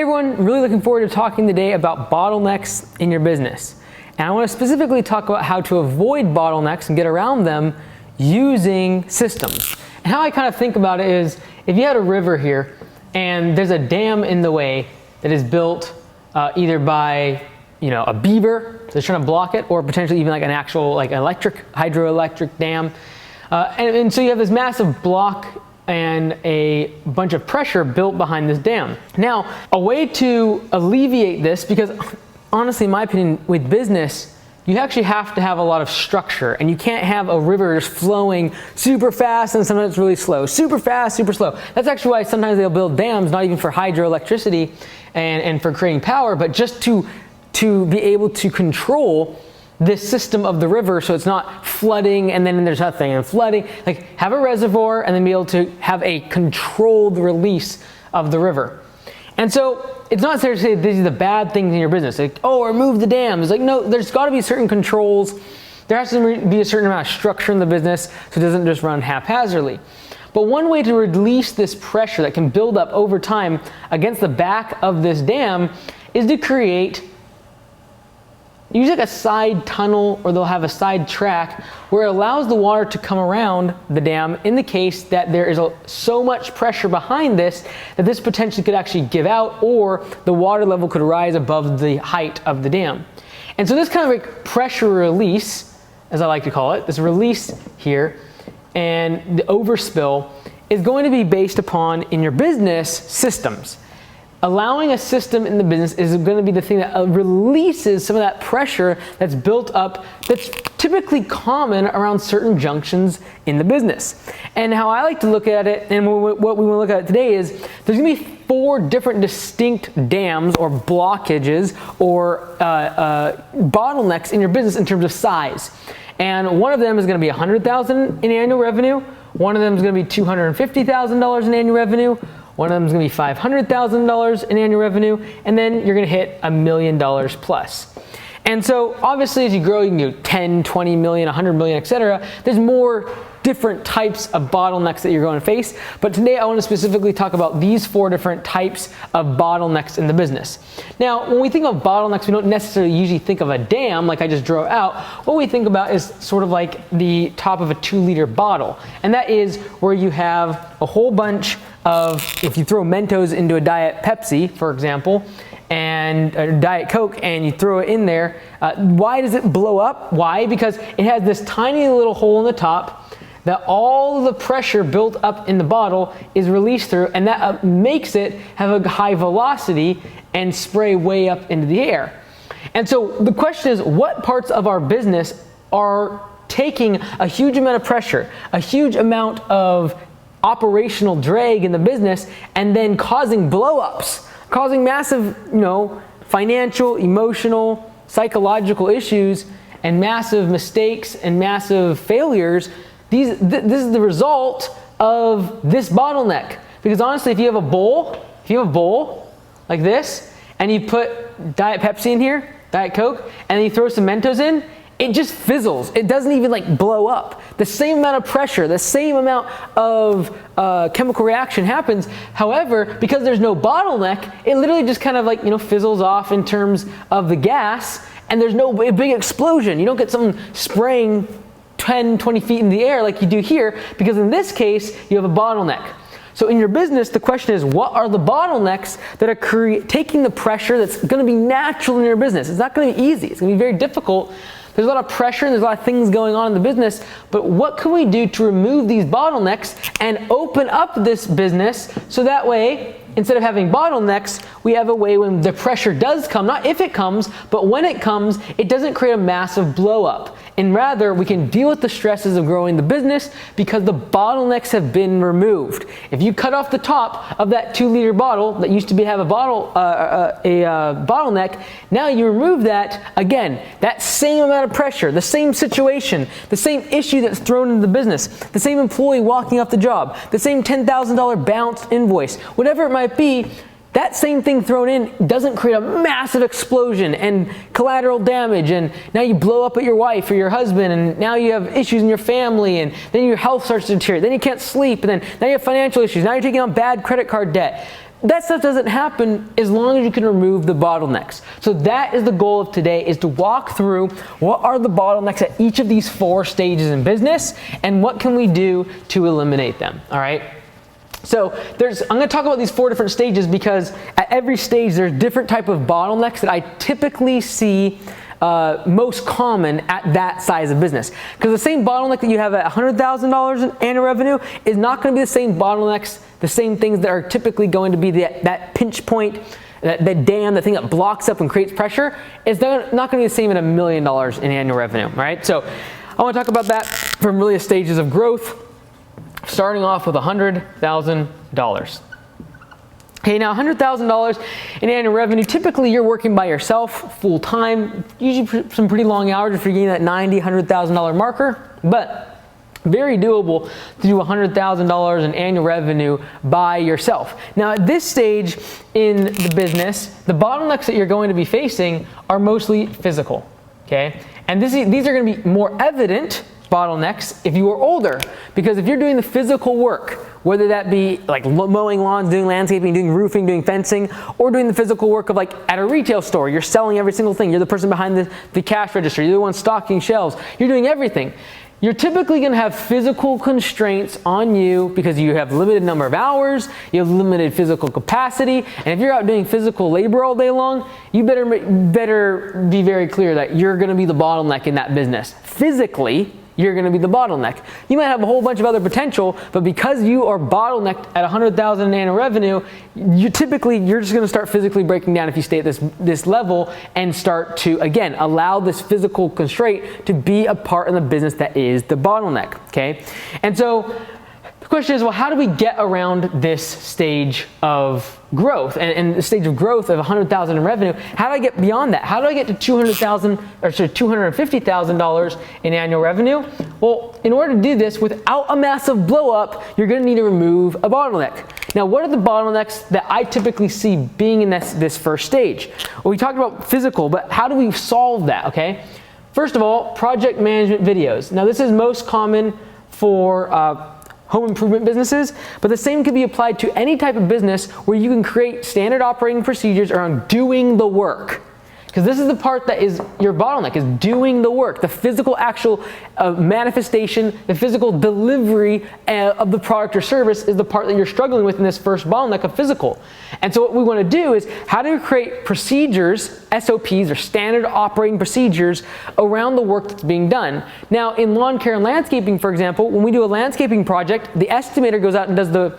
Hey everyone, really looking forward to talking today about bottlenecks in your business. And I want to specifically talk about how to avoid bottlenecks and get around them using systems. And how I kind of think about it is, if you had a river here and there's a dam in the way that is built either by a beaver that's trying to block it, or potentially even like an actual hydroelectric dam. And so you have this massive block and a bunch of pressure built behind this dam. Now, a way to alleviate this, because honestly, in my opinion, with business, you actually have to have a lot of structure, and you can't have a river just flowing super fast and sometimes it's really slow, super fast, super slow. That's actually why sometimes they'll build dams, not even for hydroelectricity and for creating power, but just to be able to control this system of the river, so it's not flooding and then there's nothing and flooding. Like, have a reservoir and then be able to have a controlled release of the river. And so it's not necessarily to say these are the bad things in your business, like, oh, remove the dam. It's like, no, there's got to be certain controls. There has to be a certain amount of structure in the business so it doesn't just run haphazardly. But one way to release this pressure that can build up over time against the back of this dam is to create use like a side tunnel, or they'll have a side track where it allows the water to come around the dam in the case that there is so much pressure behind this that this potentially could actually give out, or the water level could rise above the height of the dam. And so this kind of like pressure release, as I like to call it, this release here and the overspill is going to be based upon, in your business, systems. Allowing a system in the business is going to be the thing that releases some of that pressure that's built up, that's typically common around certain junctions in the business. And how I like to look at it, and what we want to look at today, is there's going to be 4 different distinct dams or blockages or bottlenecks in your business in terms of size. And one of them is going to be $100,000 in annual revenue. One of them is going to be $250,000 in annual revenue. One of them is going to be $500,000 in annual revenue, and then you're going to hit $1 million plus. And so obviously, as you grow, you can do 10, 20 million, 100 million, etc. There's more different types of bottlenecks that you're going to face. But today I want to specifically talk about these 4 different types of bottlenecks in the business. Now, when we think of bottlenecks, we don't necessarily usually think of a dam like I just drew out. What we think about is sort of like the top of a 2-liter bottle. And that is where you have a whole bunch of, if you throw Mentos into a Diet Pepsi, for example, and a Diet Coke, and you throw it in there, why does it blow up? Why? Because it has this tiny little hole in the top that all of the pressure built up in the bottle is released through, and that makes it have a high velocity and spray way up into the air. And so the question is, what parts of our business are taking a huge amount of pressure, a huge amount of operational drag in the business, and then causing blow-ups, causing massive, financial, emotional, psychological issues, and massive mistakes and massive failures. This is the result of this bottleneck. Because honestly, if you have a bowl like this, and you put Diet Pepsi in here, Diet Coke, and then you throw some Mentos in, it just fizzles. It doesn't even like blow up. The same amount of pressure, the same amount of chemical reaction happens. However, because there's no bottleneck, it literally just kind of like, fizzles off in terms of the gas, and there's no big explosion. You don't get someone spraying 10, 20 feet in the air like you do here, because in this case, you have a bottleneck. So in your business, the question is, what are the bottlenecks that are taking the pressure that's going to be natural in your business? It's not going to be easy. It's going to be very difficult. There's a lot of pressure and there's a lot of things going on in the business, but what can we do to remove these bottlenecks and open up this business so that way, instead of having bottlenecks, we have a way when the pressure does come, not if it comes, but when it comes, it doesn't create a massive blow up. And rather, we can deal with the stresses of growing the business because the bottlenecks have been removed. If you cut off the top of that 2-liter bottle that used to have a bottleneck, now you remove that, again, that same amount of pressure, the same situation, the same issue that's thrown into the business, the same employee walking off the job, the same $10,000 bounced invoice, whatever it might be, that same thing thrown in doesn't create a massive explosion and collateral damage, and now you blow up at your wife or your husband, and now you have issues in your family, and then your health starts to deteriorate, then you can't sleep, and then now you have financial issues, now you're taking on bad credit card debt. that stuff doesn't happen as long as you can remove the bottlenecks. So that is the goal of today, is to walk through what are the bottlenecks at each of these 4 stages in business and what can we do to eliminate them, all right? So I'm going to talk about these 4 different stages because at every stage there's different type of bottlenecks that I typically see most common at that size of business. Because the same bottleneck that you have at $100,000 in annual revenue is not going to be the same bottlenecks, the same things that are typically going to be that pinch point, that dam, the thing that blocks up and creates pressure, is not going to be the same at $1 million in annual revenue, all right? So I want to talk about that from really stages of growth, starting off with $100,000. Okay, now $100,000 in annual revenue, typically you're working by yourself full time, usually some pretty long hours if you're getting that $90,000, $100,000 marker, but very doable to do $100,000 in annual revenue by yourself. Now at this stage in the business, the bottlenecks that you're going to be facing are mostly physical, okay? And these are going to be more evident bottlenecks if you are older, because if you're doing the physical work, whether that be like mowing lawns, doing landscaping, doing roofing, doing fencing, or doing the physical work of like at a retail store, you're selling every single thing, you're the person behind the cash register, you're the one stocking shelves, you're doing everything. You're typically going to have physical constraints on you because you have limited number of hours, you have limited physical capacity, and if you're out doing physical labor all day long, you better be very clear that you're going to be the bottleneck in that business. Physically, you're going to be the bottleneck. You might have a whole bunch of other potential, but because you are bottlenecked at $100,000 in annual revenue, you're just going to start physically breaking down if you stay at this level and start to, again, allow this physical constraint to be a part of the business that is the bottleneck, okay? And so the question is, well, how do we get around this stage of growth and the stage of growth of $100,000 in revenue? How do I get beyond that? How do I get to $250,000 in annual revenue? Well, in order to do this without a massive blow up, you're going to need to remove a bottleneck. Now, what are the bottlenecks that I typically see being in this first stage? Well, we talked about physical, but how do we solve that, okay? First of all, project management videos. Now, this is most common for home improvement businesses, but the same could be applied to any type of business where you can create standard operating procedures around doing the work. Because this is the part that is your bottleneck, is doing the work, the physical actual manifestation, the physical delivery of the product or service is the part that you're struggling with in this first bottleneck of physical. And so what we want to do is, how do we create procedures, SOPs, or standard operating procedures around the work that's being done? Now, in lawn care and landscaping, for example, when we do a landscaping project, the estimator goes out and does the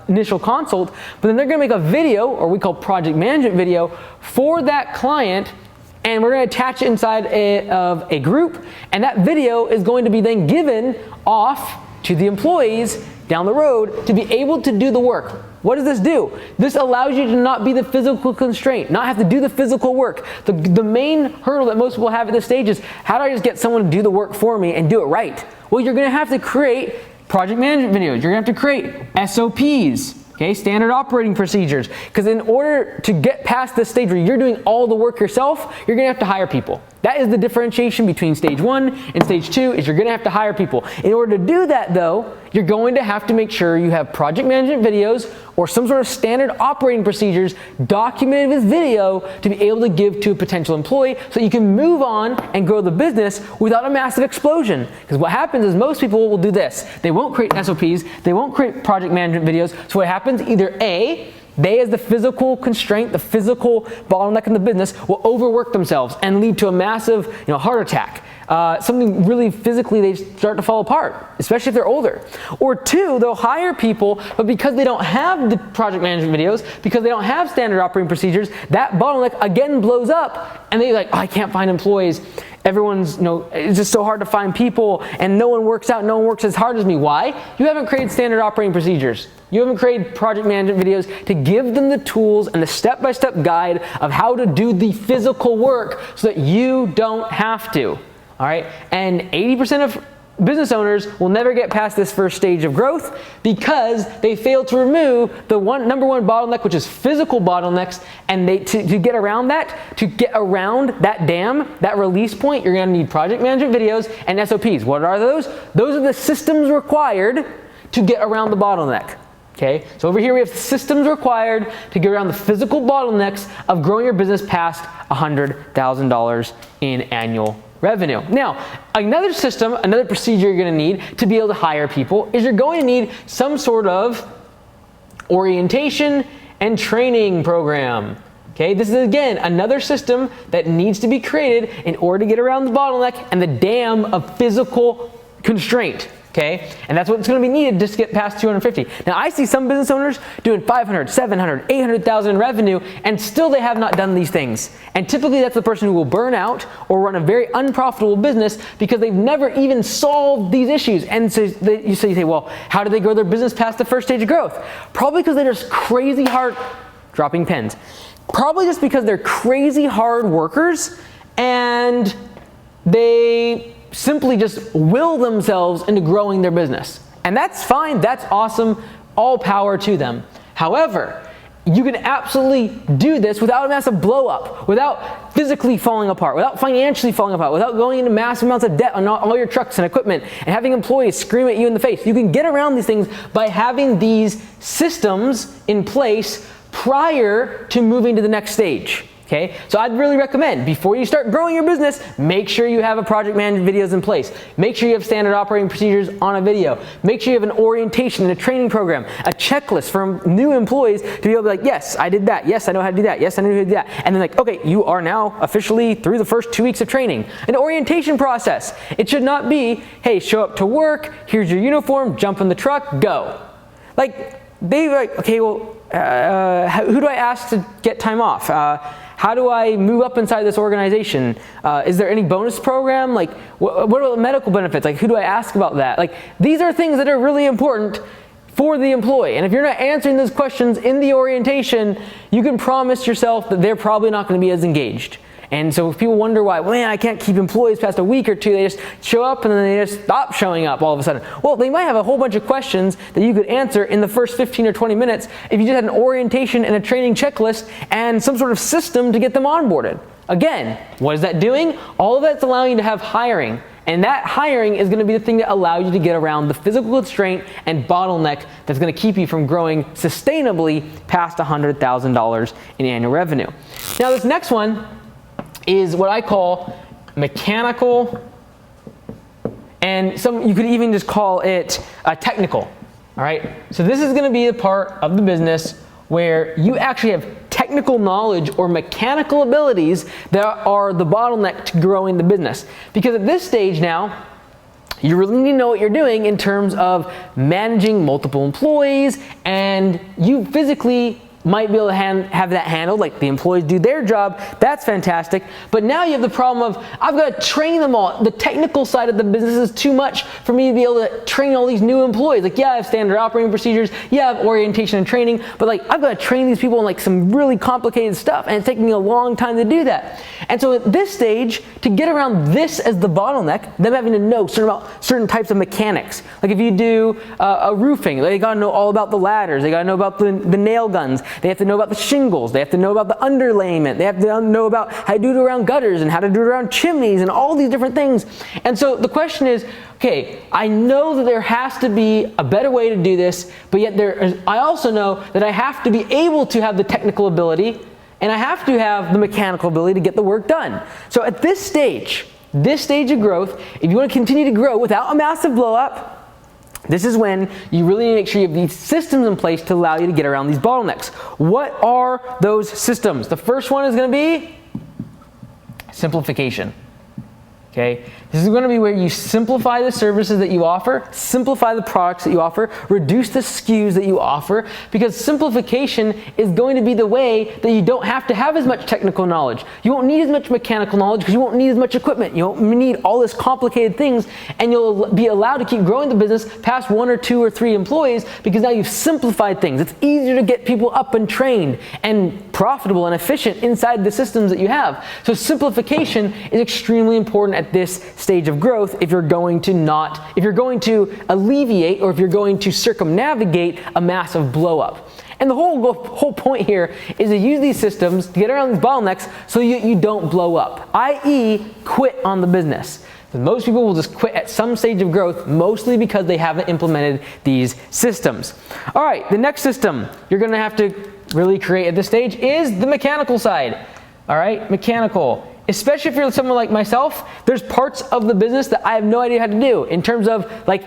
initial consult, but then they're going to make a video, or we call project management video, for that client, and we're going to attach it inside of a group, and that video is going to be then given off to the employees down the road to be able to do the work. What does this do? This allows you to not be the physical constraint, not have to do the physical work. The main hurdle that most people have at this stage is, how do I just get someone to do the work for me and do it right? Well, you're going to have to create project management videos. You're going to have to create SOPs, okay, standard operating procedures. Because in order to get past this stage where you're doing all the work yourself, you're going to have to hire people. That is the differentiation between stage 1 and stage 2, is you're going to have to hire people. In order to do that, though, you're going to have to make sure you have project management videos or some sort of standard operating procedures documented with video to be able to give to a potential employee so you can move on and grow the business without a massive explosion. Because what happens is most people will do this. They won't create SOPs, they won't create project management videos. So what happens, either A, they, as the physical constraint, the physical bottleneck in the business, will overwork themselves and lead to a massive, heart attack. Something really physically, they start to fall apart, especially if they're older. Or 2, they'll hire people, but because they don't have the project management videos, because they don't have standard operating procedures, that bottleneck again blows up, and they're like, oh, I can't find employees. Everyone's, it's just so hard to find people, and no one works out, no one works as hard as me. Why? You haven't created standard operating procedures. You haven't created project management videos to give them the tools and the step-by-step guide of how to do the physical work so that you don't have to. All right, and 80% of business owners will never get past this first stage of growth because they fail to remove the number one bottleneck, which is physical bottlenecks. And to get around that dam, that release point, you're going to need project management videos and SOPs. What are those? Those are the systems required to get around the bottleneck. Okay, so over here we have systems required to get around the physical bottlenecks of growing your business past $100,000 in annual revenue. Now, another system, another procedure you're going to need to be able to hire people is you're going to need some sort of orientation and training program. Okay, this is again another system that needs to be created in order to get around the bottleneck and the dam of physical constraint. Okay, and that's what's going to be needed just to get past 250. Now, I see some business owners doing 500, 700, 800,000 in revenue, and still they have not done these things. And typically that's the person who will burn out or run a very unprofitable business because they've never even solved these issues. And so you say, well, how do they grow their business past the first stage of growth? Probably because they're just crazy hard, dropping pens. Probably just because they're crazy hard workers and they simply just will themselves into growing their business. And that's fine, that's awesome, all power to them. However, you can absolutely do this without a massive blow up, without physically falling apart, without financially falling apart, without going into massive amounts of debt on all your trucks and equipment and having employees scream at you in the face. You can get around these things by having these systems in place prior to moving to the next stage. Okay, so I'd really recommend before you start growing your business, make sure you have a project management videos in place. Make sure you have standard operating procedures on a video. Make sure you have an orientation and a training program, a checklist for new employees to be able to be like, yes, I did that. Yes, I know how to do that. Yes, I know how to do that. And then like, okay, you are now officially through the first 2 weeks of training. An orientation process. It should not be, hey, show up to work, here's your uniform, jump in the truck, go. Like, they like, okay, well, who do I ask to get time off? How do I move up inside this organization? Is there any bonus program? Like, what about medical benefits? Like, who do I ask about that? Like, these are things that are really important for the employee. And if you're not answering those questions in the orientation, you can promise yourself that they're probably not going to be as engaged. And so if people wonder why, well, man, I can't keep employees past a week or two, they just show up and then they just stop showing up all of a sudden. Well, they might have a whole bunch of questions that you could answer in the first 15 or 20 minutes if you just had an orientation and a training checklist and some sort of system to get them onboarded. Again, what is that doing? All of that's allowing you to have hiring. And that hiring is going to be the thing that allows you to get around the physical constraint and bottleneck that's going to keep you from growing sustainably past $100,000 in annual revenue. Now, this next one is what I call mechanical, and you could even just call it technical. All right. So this is going to be the part of the business where you actually have technical knowledge or mechanical abilities that are the bottleneck to growing the business. Because at this stage now, you really need to know what you're doing in terms of managing multiple employees, and you physically might be able to have that handled, like the employees do their job. That's fantastic. But now you have the problem of, I've got to train them all. The technical side of the business is too much for me to be able to train all these new employees. Like, yeah, I have standard operating procedures. Yeah, I have orientation and training. But like, I've got to train these people in like some really complicated stuff, and it's taking me a long time to do that. And so at this stage, to get around this as the bottleneck, them having to know certain types of mechanics. Like if you do a roofing, they got to know all about the ladders. They got to know about the nail guns. They have to know about the shingles. They have to know about the underlayment. They have to know about how to do it around gutters and how to do it around chimneys and all these different things. And so the question is, okay, I know that there has to be a better way to do this, but yet I also know that I have to be able to have the technical ability and I have to have the mechanical ability to get the work done. So at this stage of growth, if you want to continue to grow without a massive blow up, this is when you really need to make sure you have these systems in place to allow you to get around these bottlenecks. What are those systems? The first one is going to be simplification. Okay? This is going to be where you simplify the services that you offer, simplify the products that you offer, reduce the SKUs that you offer, because simplification is going to be the way that you don't have to have as much technical knowledge. You won't need as much mechanical knowledge because you won't need as much equipment. You won't need all this complicated things, and you'll be allowed to keep growing the business past 1 or 2 or 3 employees because now you've simplified things. It's easier to get people up and trained and profitable and efficient inside the systems that you have. So simplification is extremely important at this stage of growth if you're going to alleviate or if you're going to circumnavigate a massive blow up. And the whole point here is to use these systems to get around these bottlenecks so you don't blow up, i.e. quit on the business. Most people will just quit at some stage of growth, mostly because they haven't implemented these systems. All right, the next system you're gonna have to really create at this stage is the mechanical side. All right, mechanical. Especially if you're someone like myself, there's parts of the business that I have no idea how to do in terms of like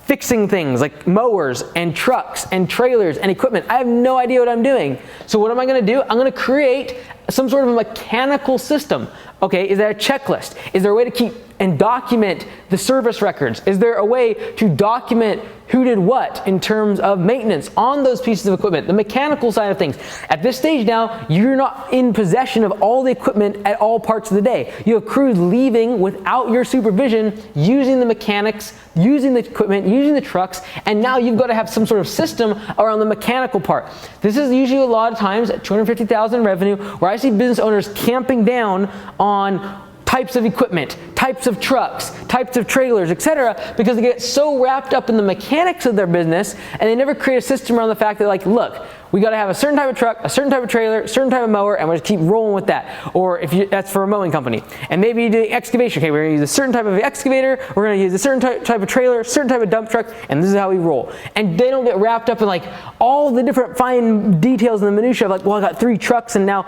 fixing things like mowers and trucks and trailers and equipment. I have no idea what I'm doing. So what am I gonna do? I'm gonna create some sort of a mechanical system. Okay, is there a checklist? Is there a way to keep and document the service records? Is there a way to document who did what in terms of maintenance on those pieces of equipment, the mechanical side of things? At this stage now, you're not in possession of all the equipment at all parts of the day. You have crews leaving without your supervision, using the mechanics, using the equipment, using the trucks, and now you've got to have some sort of system around the mechanical part. This is usually a lot of times at 250,000 revenue where I see business owners camping down on types of equipment, types of trucks, types of trailers, etc., because they get so wrapped up in the mechanics of their business and they never create a system around the fact that, like, look, we got to have a certain type of truck, a certain type of trailer, a certain type of mower, and we're just keep rolling with that. Or if that's for a mowing company. And maybe you do excavation. Okay, we're going to use a certain type of excavator, we're going to use a certain type of trailer, a certain type of dump truck, and this is how we roll. And they don't get wrapped up in like all the different fine details and the minutia of like, well, I got 3 trucks and now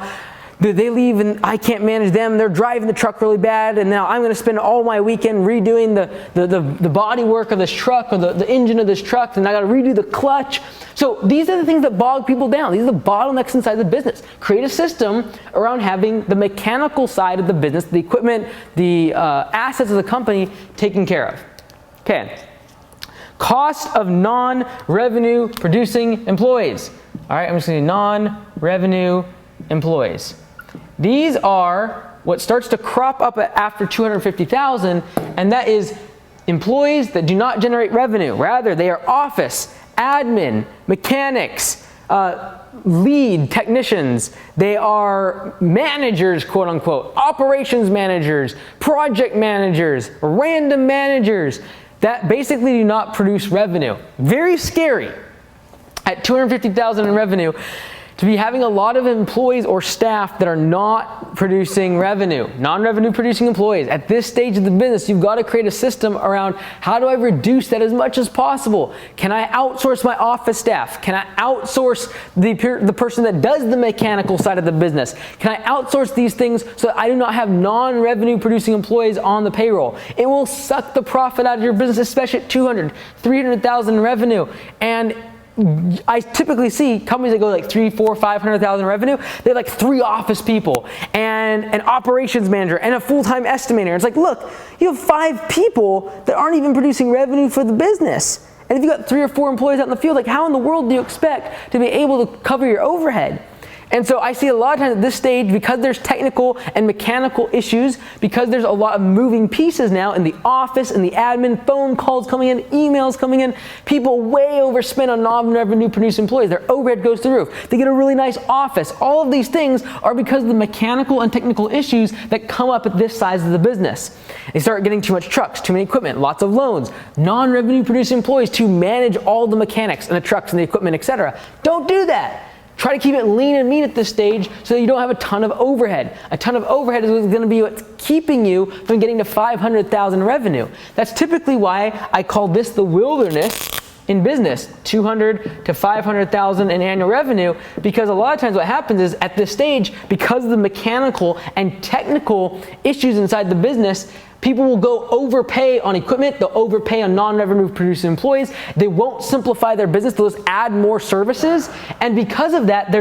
they leave and I can't manage them. They're driving the truck really bad, and now I'm going to spend all my weekend redoing the body work of this truck or the engine of this truck, and I got to redo the clutch. So these are the things that bog people down. These are the bottlenecks inside the business. Create a system around having the mechanical side of the business, the equipment, the assets of the company taken care of. Okay. Cost of non-revenue producing employees. All right, I'm just going to do non-revenue employees. These are what starts to crop up after 250,000, and that is employees that do not generate revenue. Rather, they are office, admin, mechanics, lead technicians. They are managers, quote unquote, operations managers, project managers, random managers that basically do not produce revenue. Very scary at 250,000 in revenue to be having a lot of employees or staff that are not producing revenue, non-revenue producing employees. At this stage of the business, you've got to create a system around how do I reduce that as much as possible? Can I outsource my office staff? Can I outsource the person that does the mechanical side of the business? Can I outsource these things so that I do not have non-revenue producing employees on the payroll? It will suck the profit out of your business, especially at 200, 300,000 in revenue. And I typically see companies that go like 3, 4, 500,000 revenue. They have like 3 office people and an operations manager and a full-time estimator. It's like, look, you have 5 people that aren't even producing revenue for the business. And if you got 3 or 4 employees out in the field, like how in the world do you expect to be able to cover your overhead? And so I see a lot of times at this stage, because there's technical and mechanical issues, because there's a lot of moving pieces now in the office and the admin, phone calls coming in, emails coming in, people way overspend on non-revenue producing employees. Their overhead goes through the roof. They get a really nice office. All of these things are because of the mechanical and technical issues that come up at this size of the business. They start getting too much trucks, too many equipment, lots of loans, non-revenue producing employees to manage all the mechanics and the trucks and the equipment, etc. Don't do that. Try to keep it lean and mean at this stage so that you don't have a ton of overhead. A ton of overhead is going to be what's keeping you from getting to 500,000 revenue. That's typically why I call this the wilderness in business, 200 to 500,000 in annual revenue, because a lot of times what happens is at this stage, because of the mechanical and technical issues inside the business, people will go overpay on equipment, they'll overpay on non-revenue producing employees, they won't simplify their business, they'll just add more services, and because of that, they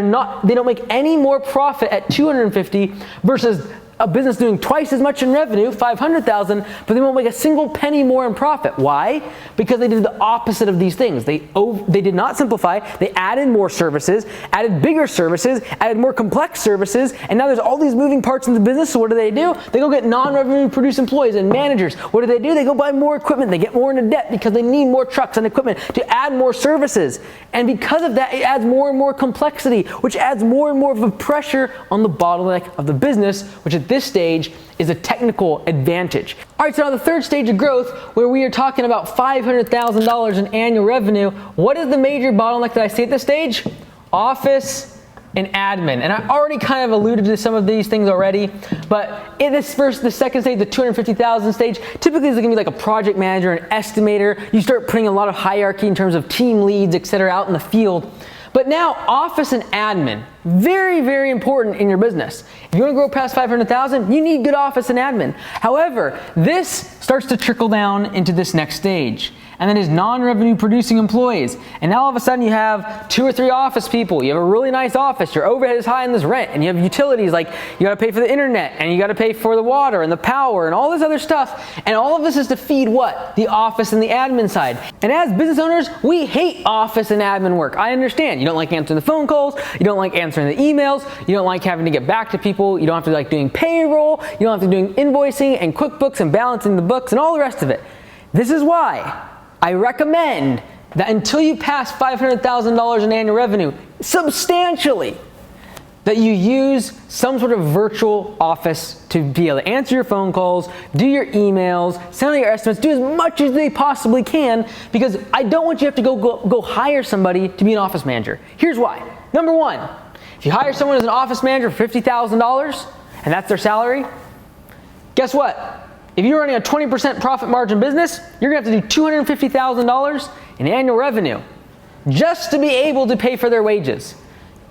don't make any more profit at 250 versus a business doing twice as much in revenue, 500,000, but they won't make a single penny more in profit. Why? Because they did the opposite of these things. They did not simplify, they added more services, added bigger services, added more complex services, and now there's all these moving parts in the business, so what do? They go get non-revenue produced employees and managers. What do? They go buy more equipment, they get more into debt because they need more trucks and equipment to add more services. And because of that, it adds more and more complexity, which adds more and more of a pressure on the bottleneck of the business, which at this stage is a technical advantage. All right, so now the third stage of growth, where we are talking about $500,000 in annual revenue, what is the major bottleneck that I see at this stage? Office, an admin. And I already kind of alluded to some of these things already, but in the second stage, the 250,000 stage, typically is gonna be like a project manager, an estimator. You start putting a lot of hierarchy in terms of team leads, et cetera, out in the field. But now office and admin, very, very important in your business. If you wanna grow past 500,000, you need good office and admin. However, this starts to trickle down into this next stage. And that is non-revenue producing employees. And now all of a sudden you have 2 or 3 office people. You have a really nice office, your overhead is high in this rent, and you have utilities like you gotta pay for the internet, and you gotta pay for the water and the power and all this other stuff. And all of this is to feed what? The office and the admin side. And as business owners, we hate office and admin work. I understand. You don't like answering the phone calls, you don't like answering the emails, you don't like having to get back to people, you don't have to like doing payroll, you don't have to doing invoicing and QuickBooks and balancing the books and all the rest of it. This is why I recommend that until you pass $500,000 in annual revenue, substantially, that you use some sort of virtual office to be able to answer your phone calls, do your emails, send out your estimates, do as much as they possibly can, because I don't want you to have to go hire somebody to be an office manager. Here's why. Number one, if you hire someone as an office manager for $50,000 and that's their salary, guess what? If you're running a 20% profit margin business, you're gonna have to do $250,000 in annual revenue just to be able to pay for their wages.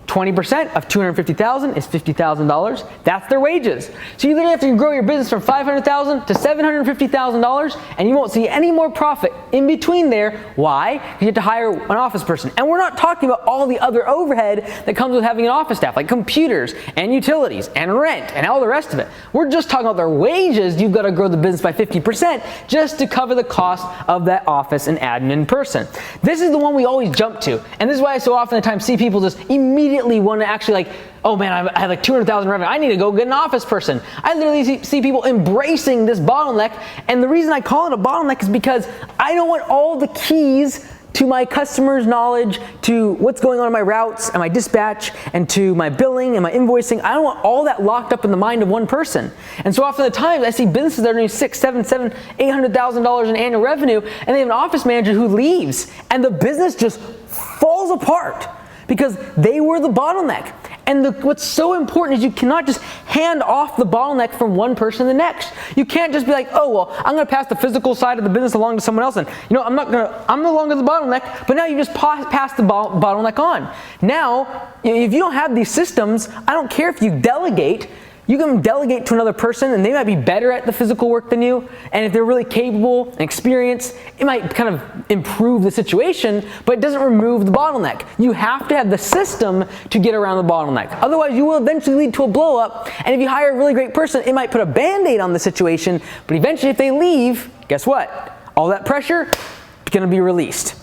20% of $250,000 is $50,000. That's their wages. So you literally have to grow your business from $500,000 to $750,000, and you won't see any more profit in between there. Why? Because you have to hire an office person. And we're not talking about all the other overhead that comes with having an office staff, like computers and utilities and rent and all the rest of it. We're just talking about their wages. You've got to grow the business by 50% just to cover the cost of that office and admin person. This is the one we always jump to. And this is why I so often at times see people just immediately want to actually like, oh man, I have like 200,000 revenue. I need to go get an office person. I literally see people embracing this bottleneck. And the reason I call it a bottleneck is because I don't want all the keys to my customers' knowledge, to what's going on in my routes and my dispatch, and to my billing and my invoicing. I don't want all that locked up in the mind of one person. And so often the times I see businesses that are doing $600,000, $700,000, $800,000 in annual revenue, and they have an office manager who leaves, and the business just falls apart because they were the bottleneck. And what's so important is you cannot just hand off the bottleneck from one person to the next. You can't just be like, oh, well, I'm gonna pass the physical side of the business along to someone else, and I'm no longer the bottleneck, but now you just pass the bottleneck on. Now, if you don't have these systems, I don't care if you delegate, you can delegate to another person and they might be better at the physical work than you. And if they're really capable and experienced, it might kind of improve the situation, but it doesn't remove the bottleneck. You have to have the system to get around the bottleneck. Otherwise, you will eventually lead to a blow up. And if you hire a really great person, it might put a Band-Aid on the situation, but eventually if they leave, guess what? All that pressure is gonna be released.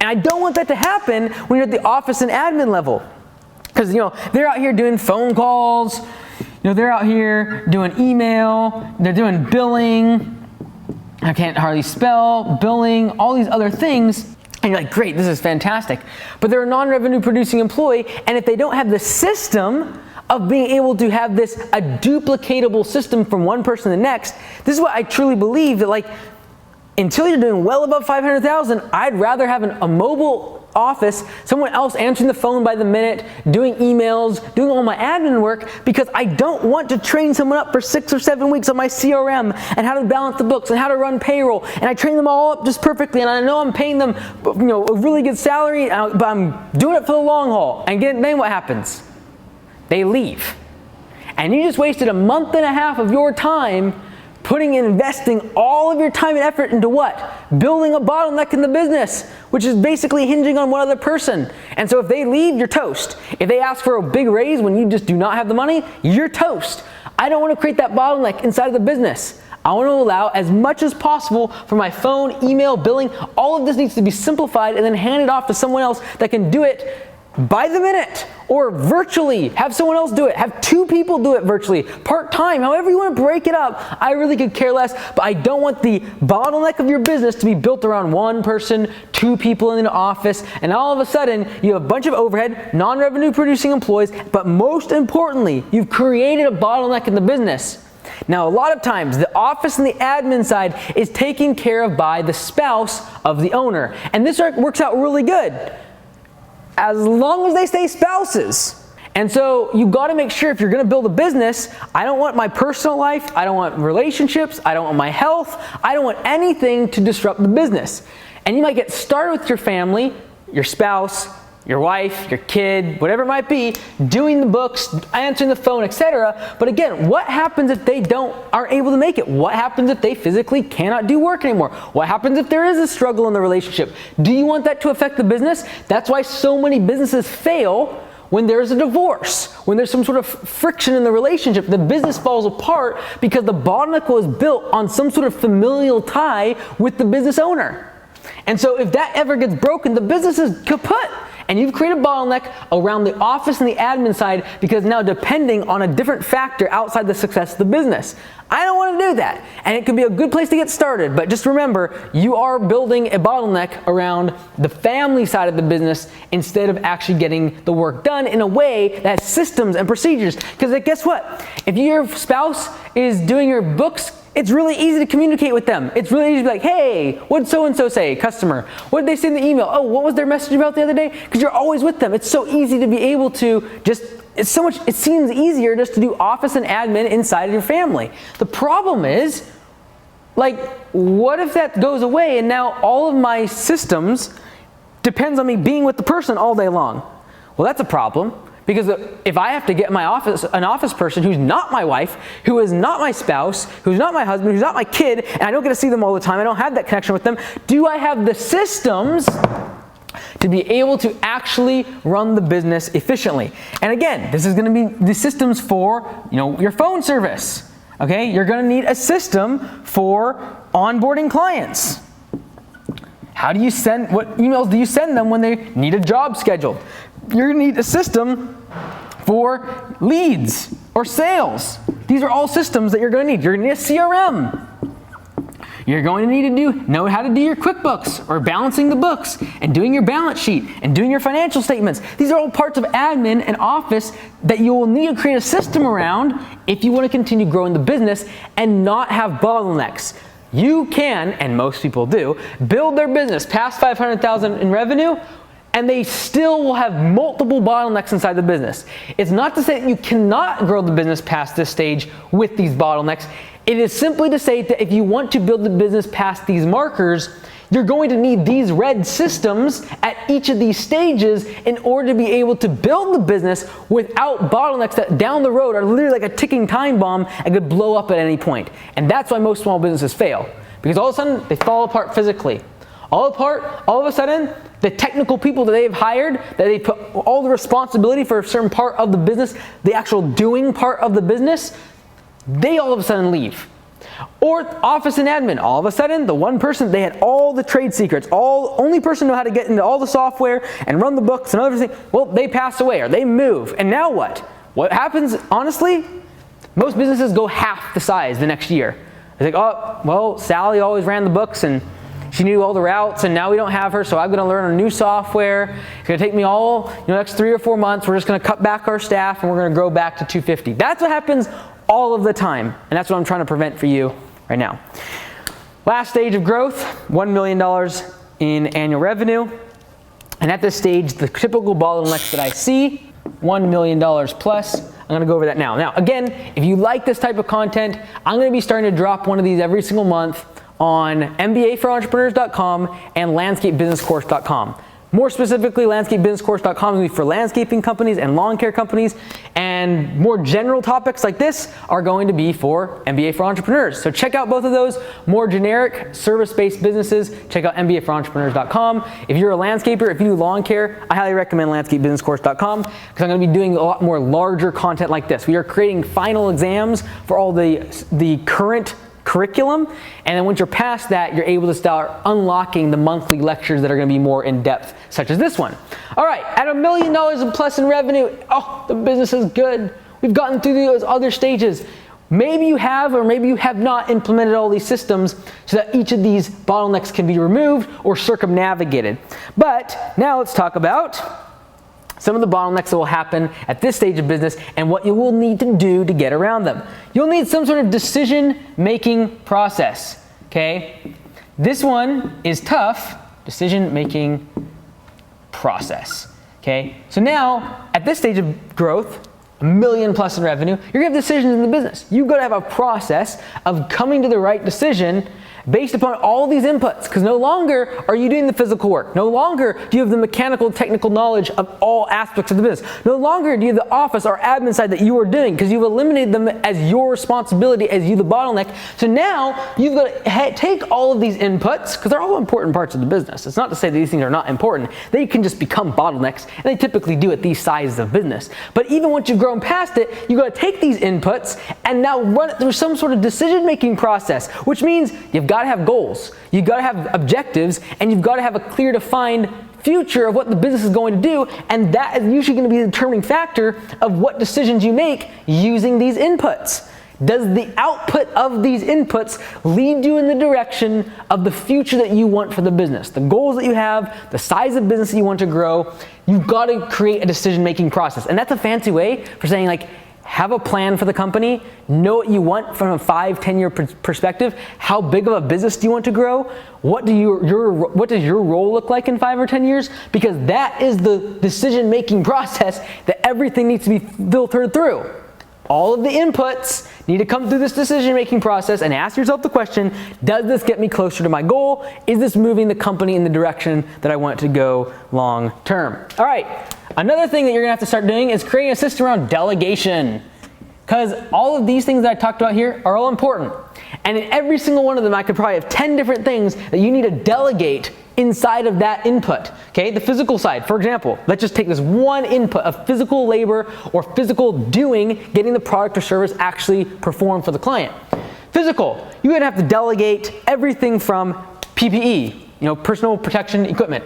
And I don't want that to happen when you're at the office and admin level. Because they're out here doing phone calls, they're out here doing email, they're doing billing, I can't hardly spell, billing, all these other things, and you're like, great, this is fantastic. But they're a non-revenue producing employee, and if they don't have the system of being able to have this, a duplicatable system from one person to the next, this is what I truly believe, that until you're doing well above 500,000, I'd rather have a mobile office, someone else answering the phone by the minute, doing emails, doing all my admin work, because I don't want to train someone up for 6 or 7 weeks on my CRM and how to balance the books and how to run payroll, and I train them all up just perfectly, and I know I'm paying them a really good salary, but I'm doing it for the long haul. And then what happens? They leave. And you just wasted a month and a half of your time investing all of your time and effort into what? Building a bottleneck in the business, which is basically hinging on one other person. And so if they leave, you're toast. If they ask for a big raise when you just do not have the money, you're toast. I don't want to create that bottleneck inside of the business. I want to allow as much as possible for my phone, email, billing. All of this needs to be simplified and then handed off to someone else that can do it by the minute or virtually. Have someone else do it. Have 2 people do it virtually, part-time, however you want to break it up. I really could care less, but I don't want the bottleneck of your business to be built around 1 person, 2 people in an office, and all of a sudden you have a bunch of overhead, non-revenue producing employees, but most importantly, you've created a bottleneck in the business. Now, a lot of times, the office and the admin side is taken care of by the spouse of the owner, and this works out really good, as long as they stay spouses. And so you got to make sure if you're going to build a business, I don't want my personal life, I don't want relationships, I don't want my health, I don't want anything to disrupt the business. And you might get started with your family, your spouse, your wife, your kid, whatever it might be, doing the books, answering the phone, etc. But again, what happens if they aren't able to make it? What happens if they physically cannot do work anymore? What happens if there is a struggle in the relationship? Do you want that to affect the business? That's why so many businesses fail when there's a divorce, when there's some sort of friction in the relationship. The business falls apart because the bottleneck was built on some sort of familial tie with the business owner. And so if that ever gets broken, the business is kaput. And you've created a bottleneck around the office and the admin side because now depending on a different factor outside the success of the business. I don't want to do that. And it could be a good place to get started, but just remember, you are building a bottleneck around the family side of the business instead of actually getting the work done in a way that has systems and procedures. Because guess what? If your spouse is doing your books, it's really easy to communicate with them. It's really easy to be like, hey, what'd so-and-so say, customer? What did they say in the email? Oh, what was their message about the other day? Because you're always with them. It's so easy to be able to it seems easier just to do office and admin inside of your family. The problem is, what if that goes away and now all of my systems depends on me being with the person all day long? Well, that's a problem. Because if I have to get an office person who's not my wife, who is not my spouse, who's not my husband, who's not my kid, and I don't get to see them all the time, I don't have that connection with them, do I have the systems to be able to actually run the business efficiently? And again, this is going to be the systems for, your phone service. Okay? You're going to need a system for onboarding clients. What emails do you send them when they need a job scheduled? You're going to need a system for leads or sales. These are all systems that you're going to need. You're going to need a CRM. You're going to need to know how to do your QuickBooks or balancing the books and doing your balance sheet and doing your financial statements. These are all parts of admin and office that you will need to create a system around if you want to continue growing the business and not have bottlenecks. You can, and most people do, build their business past $500,000 in revenue, and they still will have multiple bottlenecks inside the business. It's not to say that you cannot grow the business past this stage with these bottlenecks. It is simply to say that if you want to build the business past these markers, you're going to need these red systems at each of these stages in order to be able to build the business without bottlenecks that down the road are literally like a ticking time bomb and could blow up at any point. And that's why most small businesses fail. Because all of a sudden, they fall apart physically. All of a sudden, the technical people that they've hired, that they put all the responsibility for a certain part of the business, the actual doing part of the business, they all of a sudden leave. Or office and admin, all of a sudden, the one person, they had all the trade secrets, only person knew how to get into all the software and run the books and everything. Well, they pass away or they move. And now what? What happens, honestly? Most businesses go half the size the next year. They think, oh, well, Sally always ran the books and she knew all the routes, and now we don't have her, so I'm going to learn a new software. It's going to take me all next 3 or 4 months. We're just going to cut back our staff, and we're going to grow back to 250. That's what happens all of the time, and that's what I'm trying to prevent for you right now. Last stage of growth, $1 million in annual revenue. And at this stage, the typical bottlenecks that I see, $1 million plus. I'm going to go over that now. Now, again, if you like this type of content, I'm going to be starting to drop one of these every single month on MBAforentrepreneurs.com and LandscapeBusinessCourse.com. More specifically, LandscapeBusinessCourse.com is going to be for landscaping companies and lawn care companies, and more general topics like this are going to be for MBA for Entrepreneurs. So check out both of those. More generic service-based businesses, check out MBAforentrepreneurs.com. If you're a landscaper, if you do lawn care, I highly recommend LandscapeBusinessCourse.com because I'm going to be doing a lot more larger content like this. We are creating final exams for all the current curriculum, and then once you're past that, you're able to start unlocking the monthly lectures that are going to be more in depth, such as this one. All right, at $1 million plus in revenue, the business is good. We've gotten through those other stages. Maybe you have or maybe you have not implemented all these systems so that each of these bottlenecks can be removed or circumnavigated. But now let's talk about some of the bottlenecks that will happen at this stage of business and what you will need to do to get around them. You'll need some sort of decision-making process, okay? This one is tough, decision-making process. Okay, so now at this stage of growth, $1 million plus in revenue, you're gonna have decisions in the business. You've got to have a process of coming to the right decision based upon all these inputs, because no longer are you doing the physical work. No longer do you have the mechanical, technical knowledge of all aspects of the business. No longer do you have the office or admin side that you are doing, because you've eliminated them as your responsibility, as you the bottleneck. So now you've got to take all of these inputs, because they're all important parts of the business. It's not to say that these things are not important. They can just become bottlenecks, and they typically do at these sizes of business. But even once you've grown past it, you've got to take these inputs and now run it through some sort of decision-making process, which means you've got to have goals, you've got to have objectives, and you've got to have a clear defined future of what the business is going to do, and that is usually going to be the determining factor of what decisions you make using these inputs. Does the output of these inputs lead you in the direction of the future that you want for the business? The goals that you have, the size of business that you want to grow, you've got to create a decision-making process. And that's a fancy way for saying, like, have a plan for the company, know what you want from a 5-10 year perspective. How big of a business do you want to grow? What does your role look like in 5 or 10 years? Because that is the decision-making process that everything needs to be filtered through. All of the inputs need to come through this decision-making process, and ask yourself the question, does this get me closer to my goal? Is this moving the company in the direction that I want it to go long term? All right, another thing that you're gonna have to start doing is creating a system around delegation, because all of these things that I talked about here are all important. And in every single one of them, I could probably have 10 different things that you need to delegate inside of that input. Okay, the physical side, for example, let's just take this one input of physical labor or physical doing, getting the product or service actually performed for the client. Physical, you're gonna have to delegate everything from PPE, personal protection equipment.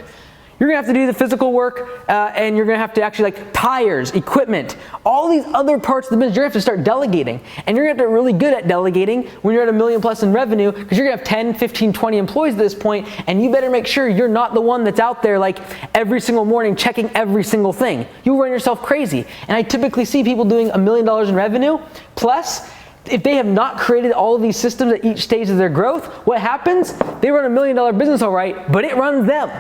You're gonna have to do the physical work, and you're gonna have to actually, like, tires, equipment, all these other parts of the business, you're gonna have to start delegating. And you're gonna have to get really good at delegating when you're at $1 million plus in revenue, because you're gonna have 10, 15, 20 employees at this point, and you better make sure you're not the one that's out there, like, every single morning checking every single thing. You'll run yourself crazy. And I typically see people doing $1 million in revenue, plus, if they have not created all of these systems at each stage of their growth, what happens? They run $1 million business all right, but it runs them.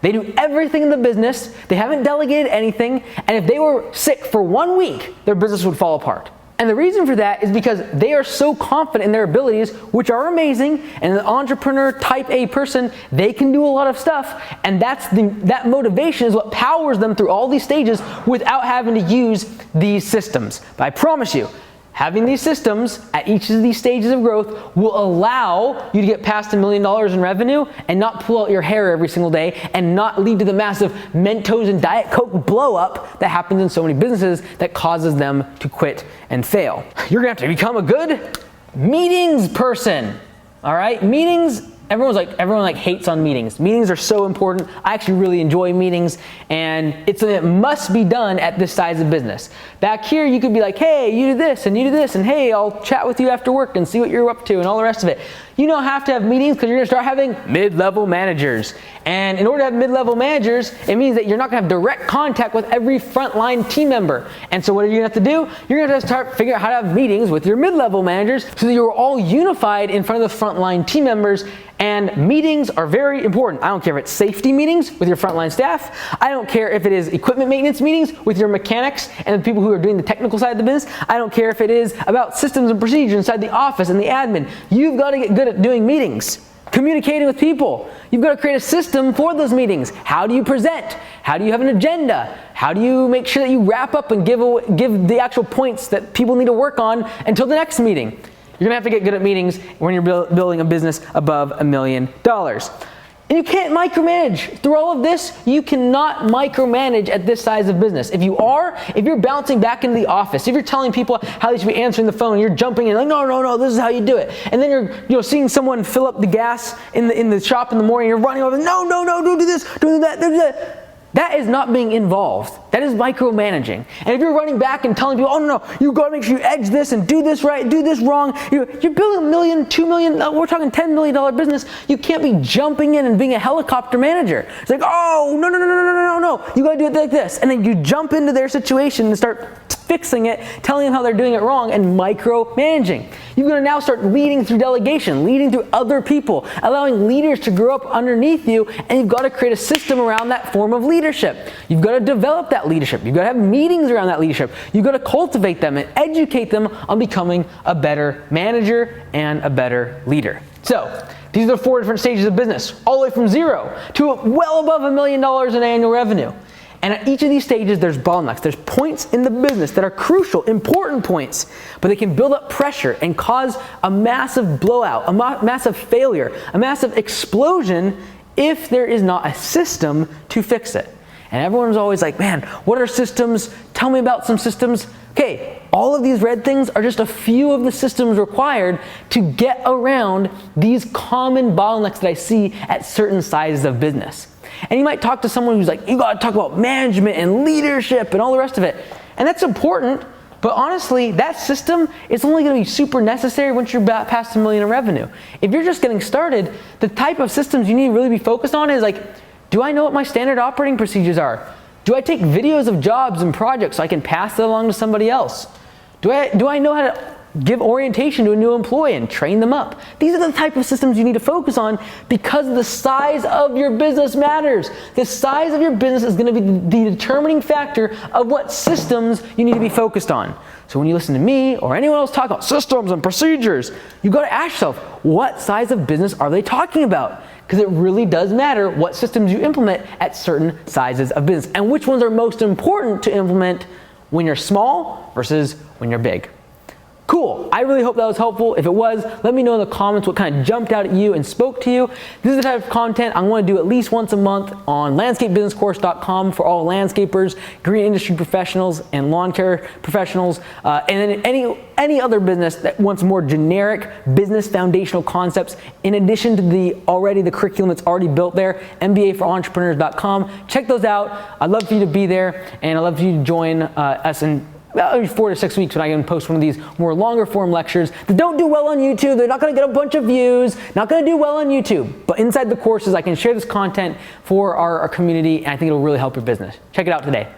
They do everything in the business, they haven't delegated anything, and if they were sick for 1 week, their business would fall apart. And the reason for that is because they are so confident in their abilities, which are amazing, and an entrepreneur type A person, they can do a lot of stuff, and that motivation is what powers them through all these stages without having to use these systems. But I promise you, having these systems at each of these stages of growth will allow you to get past $1 million in revenue and not pull out your hair every single day and not lead to the massive Mentos and Diet Coke blow up that happens in so many businesses that causes them to quit and fail. You're gonna have to become a good meetings person. All right, meetings. Everyone hates on meetings. Meetings are so important. I actually really enjoy meetings, and it's something that must be done at this size of business. Back here, you could be like, hey, you do this, and you do this, and hey, I'll chat with you after work and see what you're up to and all the rest of it. You don't have to have meetings because you're gonna start having mid-level managers. And in order to have mid-level managers, it means that you're not gonna have direct contact with every frontline team member. And so what are you gonna have to do? You're gonna have to start figuring out how to have meetings with your mid-level managers so that you're all unified in front of the frontline team members. And meetings are very important. I don't care if it's safety meetings with your frontline staff. I don't care if it is equipment maintenance meetings with your mechanics and the people who are doing the technical side of the business. I don't care if it is about systems and procedures inside the office and the admin. You've got to get good at doing meetings, communicating with people. You've got to create a system for those meetings. How do you present? How do you have an agenda? How do you make sure that you wrap up and give the actual points that people need to work on until the next meeting? You're gonna have to get good at meetings when you're building a business above $1 million. And you can't micromanage. Through all of this, you cannot micromanage at this size of business. If you're bouncing back into the office, if you're telling people how they should be answering the phone, you're jumping in like, no, this is how you do it. And then you're seeing someone fill up the gas in the shop in the morning, you're running over, no, don't do this, don't do that, don't do that. That is not being involved. That is micromanaging. And if you're running back and telling people, oh no, you gotta make sure you edge this and do this right, do this wrong, you're building $1 million, $2 million, we're talking $10 million business, you can't be jumping in and being a helicopter manager. It's like, oh, no, you gotta do it like this. And then you jump into their situation and start fixing it, telling them how they're doing it wrong, and micromanaging. You've got to now start leading through delegation, leading through other people, allowing leaders to grow up underneath you, and you've got to create a system around that form of leadership. You've got to develop that leadership. You've got to have meetings around that leadership. You've got to cultivate them and educate them on becoming a better manager and a better leader. So, these are the 4 different stages of business, all the way from 0 to well above $1 million in annual revenue. And at each of these stages, there's bottlenecks. There's points in the business that are crucial, important points, but they can build up pressure and cause a massive blowout, a massive failure, a massive explosion if there is not a system to fix it. And everyone's always like, man, what are systems? Tell me about some systems. Okay, all of these red things are just a few of the systems required to get around these common bottlenecks that I see at certain sizes of business. And you might talk to someone who's like, you gotta talk about management and leadership and all the rest of it. And that's important, but honestly, that system is only gonna be super necessary once you're past $1 million in revenue. If you're just getting started, the type of systems you need to really be focused on is like, do I know what my standard operating procedures are? Do I take videos of jobs and projects so I can pass it along to somebody else? Do I know how to give orientation to a new employee and train them up? These are the type of systems you need to focus on because the size of your business matters. The size of your business is going to be the determining factor of what systems you need to be focused on. So when you listen to me or anyone else talk about systems and procedures, you've got to ask yourself, what size of business are they talking about? Because it really does matter what systems you implement at certain sizes of business and which ones are most important to implement when you're small versus when you're big. Cool. I really hope that was helpful. If it was, let me know in the comments what kind of jumped out at you and spoke to you. This is the type of content I want to do at least once a month on landscapebusinesscourse.com for all landscapers, green industry professionals, and lawn care professionals, and then any other business that wants more generic business foundational concepts in addition to the curriculum that's already built there, MBAforentrepreneurs.com. Check those out. I'd love for you to be there, and I'd love for you to join us in about 4 to 6 weeks when I can post one of these more longer form lectures that don't do well on YouTube. They're not going to get a bunch of views, not going to do well on YouTube. But inside the courses, I can share this content for our community, and I think it'll really help your business. Check it out today.